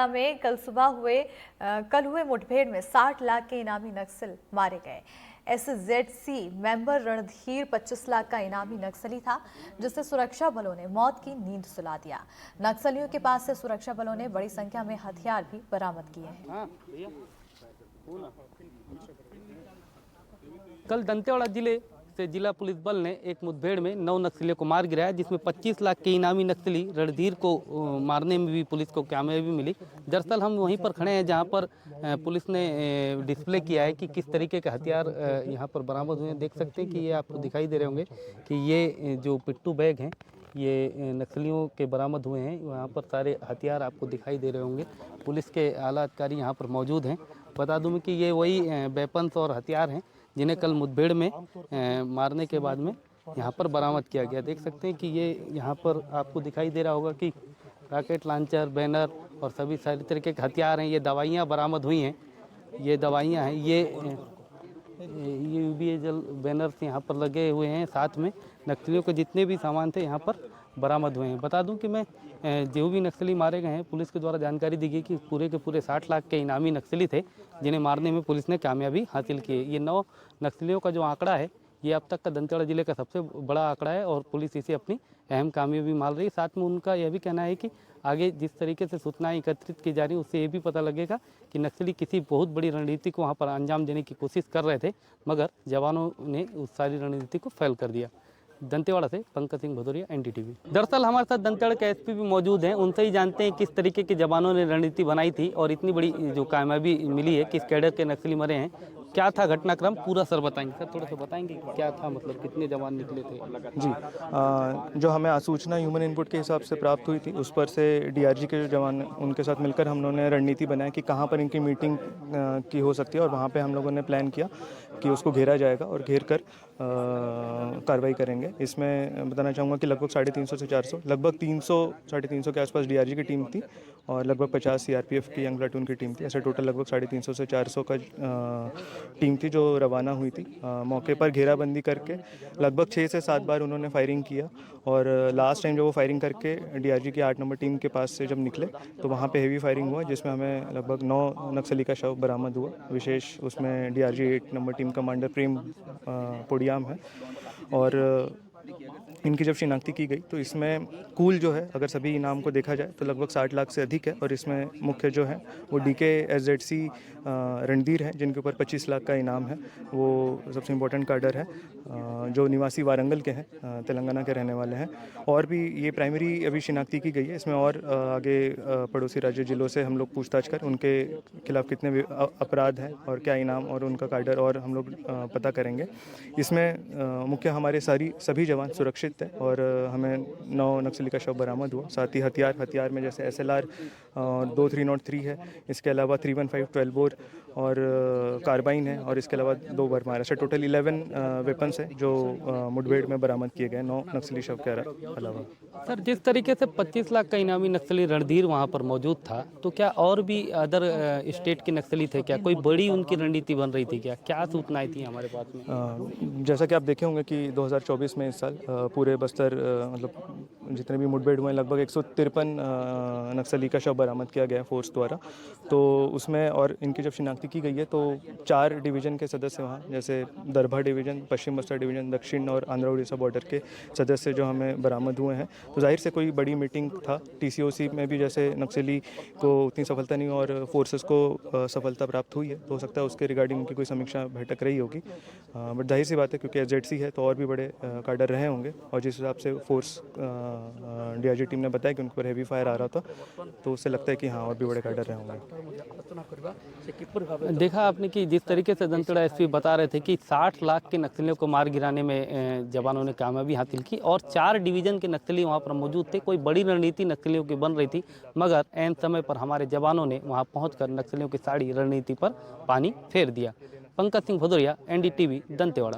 दंतेवाड़ा में कल हुए मुठभेड़ में 60 लाख के इनामी नक्सल मारे गए। एसजेडसी मेंबर रणधीर 25 लाख का इनामी नक्सली था, जिसे सुरक्षा बलों ने मौत की नींद सुला दिया। नक्सलियों के पास से सुरक्षा बलों ने बड़ी संख्या में हथियार भी बरामद किए हैं। कल दंतेवाड़ा जिले से जिला पुलिस बल ने एक मुठभेड़ में 9 नक्सलियों को मार गिराया, जिसमें 25 लाख के इनामी नक्सली रणधीर को मारने में भी पुलिस को कामयाबी मिली। दरअसल हम वहीं पर खड़े हैं जहां पर पुलिस ने डिस्प्ले किया है कि किस तरीके के हथियार यहां पर बरामद हुए हैं। देख सकते हैं कि ये आपको दिखाई दे रहे होंगे कि ये जो पिट्ठू बैग हैं ये नक्सलियों के बरामद हुए हैं। वहाँ पर सारे हथियार आपको दिखाई दे रहे होंगे। पुलिस के आला अधिकारी यहाँ पर मौजूद हैं। बता दूं कि ये वही वेपन्स और हथियार हैं जिन्हें कल मुठभेड़ में मारने के बाद में यहाँ पर बरामद किया गया। देख सकते हैं कि ये यहाँ पर आपको दिखाई दे रहा होगा कि रॉकेट लॉन्चर, बैनर और सभी सारे तरीके के हथियार हैं। ये दवाइयाँ बरामद हुई हैं, ये दवाइयाँ हैं, ये यूबीएजल बैनर्स यहाँ पर लगे हुए हैं। साथ में नक्सलियों के जितने भी सामान थे यहाँ पर बरामद हुए हैं। बता दूं कि मैं जो भी नक्सली मारे गए हैं, पुलिस के द्वारा जानकारी दी गई कि पूरे के पूरे 60 लाख के इनामी नक्सली थे, जिन्हें मारने में पुलिस ने कामयाबी हासिल की है। ये 9 नक्सलियों का जो आंकड़ा है ये अब तक का दंतेवाड़ा जिले का सबसे बड़ा आंकड़ा है और पुलिस इसे अपनी अहम कामयाबी मान रही है। साथ में उनका यह भी कहना है कि आगे जिस तरीके से सूचनाएं एकत्रित की जा रही है उससे ये भी पता लगेगा कि नक्सली किसी बहुत बड़ी रणनीति को वहाँ पर अंजाम देने की कोशिश कर रहे थे, मगर जवानों ने उस सारी रणनीति को फेल कर दिया। दंतेवाड़ा से पंकज सिंह भदौरिया, एनडीटीवी। दरअसल हमारे साथ दंतेवाड़ा के एसपी भी मौजूद हैं। उनसे ही जानते हैं किस तरीके के जवानों ने रणनीति बनाई थी और इतनी बड़ी जो कामयाबी मिली है, किस कैडर के नक्सली मरे हैं, क्या था घटनाक्रम, पूरा सर बताएंगे। सर थोड़ा सा बताएंगे क्या था, मतलब कितने जवान निकले थे? जी, जो हमें सूचना ह्यूमन इनपुट के हिसाब से प्राप्त हुई थी, उस पर से डीआरजी के जो जवान उनके साथ मिलकर हम लोगों ने रणनीति बनाया कि कहाँ पर इनकी मीटिंग की हो सकती है और वहाँ पे हम लोगों ने प्लान किया कि उसको घेरा जाएगा और घेर कर कार्रवाई करेंगे। इसमें बताना चाहूँगा कि लगभग 350 से 400, लगभग 300 350 के आसपास डीआरजी की टीम थी और लगभग 50 सीआरपीएफ की यंग प्लाटून की टीम थी। ऐसे टोटल लगभग 350 से 400 का टीम थी जो रवाना हुई थी। मौके पर घेराबंदी करके लगभग 6 से 7 बार उन्होंने फायरिंग किया और लास्ट टाइम जब वो फायरिंग करके डीआरजी की 8 नंबर टीम के पास से जब निकले तो वहाँ पे हेवी फायरिंग हुआ, जिसमें हमें लगभग 9 नक्सली का शव बरामद हुआ। विशेष उसमें डीआरजी 8 नंबर टीम कमांडर प्रेम पोडियाम है और इनकी जब शिनाख्ती की गई तो इसमें कुल जो है अगर सभी इनाम को देखा जाए तो लगभग 60 लाख से अधिक है और इसमें मुख्य जो है वो डीके एसजेडसी रणधीर है, जिनके ऊपर 25 लाख का इनाम है। वो सबसे इम्पोर्टेंट कार्डर है जो निवासी वारंगल के हैं, तेलंगाना के रहने वाले हैं। और भी ये प्राइमरी अभी शिनाख्ती की गई है। इसमें और आगे पड़ोसी राज्य जिलों से हम लोग पूछताछ कर उनके खिलाफ कितने अपराध हैं और क्या इनाम और उनका कार्डर और हम लोग पता करेंगे। इसमें मुख्य हमारे सभी जवान सुरक्षित है और हमें 9 नक्सली का शव बरामद हुआ। साथ ही हथियार में जैसे SLR 2303 है, इसके अलावा 315 12 बोर और कार्बाइन है और इसके अलावा 2 बरमार। ऐसे टोटल 11 वेपन्स हैं जो मुठभेड़ में बरामद किए गए 9 नक्सली शव के अलावा। सर जिस तरीके से 25 लाख का इनामी नक्सली रणधीर वहाँ पर मौजूद था, तो क्या और भी अदर स्टेट के नक्सली थे? क्या कोई बड़ी उनकी रणनीति बन रही थी? क्या सूचनाएं थी हमारे पास में? जैसा कि आप देखे होंगे कि 2024 में इस साल पूरे बस्तर मतलब जितने भी मुठभेड़ हुए लगभग 153 नक्सली का शव बरामद किया गया फोर्स द्वारा। तो उसमें और इनकी जब शिनाख्ती की गई है तो 4 डिवीज़न के सदस्य वहाँ, जैसे दरभा डिवीज़न, पश्चिम बस्तर डिवीज़न, दक्षिण और आंध्र उड़ीसा बॉर्डर के सदस्य जो हमें बरामद हुए हैं। तो जाहिर से कोई बड़ी मीटिंग था। TCOC में भी जैसे नक्सली को उतनी सफलता नहीं और फोर्सेस को सफलता प्राप्त हुई है, तो हो सकता है उसके रिगार्डिंग उनकी कोई समीक्षा बैठक रही होगी। बट जाहिर सी बात है क्योंकि SZC है तो और भी बड़े कार्डर रहे होंगे और जिस हिसाब से फोर्स डीआरजी टीम ने बताया कि उन पर हेवी फायर आ रहा था, तो उससे लगता है कि हाँ और भी बड़े कार्डर रहे होंगे। देखा आपने कि जिस तरीके से दंतेवाड़ा एसपी बता रहे थे कि 60 लाख के नक्सलियों को मार गिराने में जवानों ने कामयाबी हासिल की और 4 डिवीजन के नक्सली वहां पर मौजूद थे। कोई बड़ी रणनीति नक्सलियों की बन रही थी, मगर ऐन समय पर हमारे जवानों ने वहां पहुंचकर नक्सलियों की सारी रणनीति पर पानी फेर दिया। पंकज सिंह भदौरिया, NDTV, दंतेवाड़ा।